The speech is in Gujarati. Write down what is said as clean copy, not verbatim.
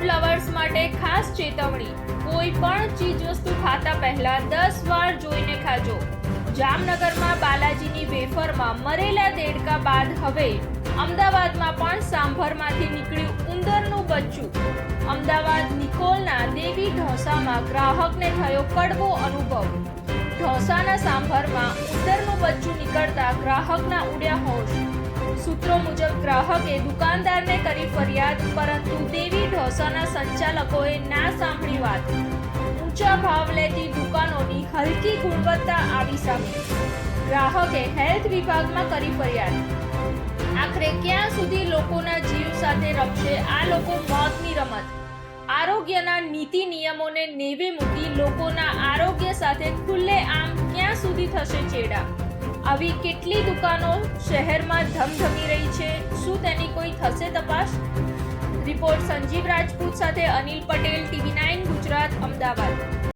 ફૂડ લવર્સ માટે ખાસ ચેતવણી, કોઈ પણ ચીજવસ્તુ ખાતા પહેલા 10 વાર જોઈને ખાજો। જામનગરમાં બાલાજીની વેફરમાં મરેલા દેડકા બાદ હવે અમદાવાદમાં પણ સાંભરમાંથી નીકળ્યું ઉંદરનું બચ્ચું। અમદાવાદ નિકોલના દેવી ઢોસામાં ગ્રાહકને થયો કડવો અનુભવ। ઢોસાના સાંભરમાં ઉંદરનું બચ્ચું નીકળતા ગ્રાહકના ઉડ્યા હોશ। સૂત્રો મુજબ ગ્રાહકે દુકાનદારને કરી ફરિયાદ, પરંતુ દેવી ઢોસાના સંચાલકોએ ના સાંભળી વાત। ઊંચા ભાવ લેતી દુકાનોની હલકી ગુણવત્તા આવી સામે। ગ્રાહકે હેલ્થ વિભાગમાં કરી ફરિયાદ। આખરે ક્યાં સુધી લોકોના જીવ સાથે રમશે આ લોકો મોતની રમત? આરોગ્યના નીતિ નિયમોને નેવે મૂકી લોકોના આરોગ્ય સાથે ખુલ્લેઆમ ક્યાં સુધી થશે ચેડા? આવી કેટલી દુકાનો શહેરમાં ધમધમી રહી છે, શું તેની કોઈ થશે તપાસ? રિપોર્ટ સંજીવ રાજપૂત સાથે અનિલ પટેલ, TV9 ગુજરાત, અમદાવાદ।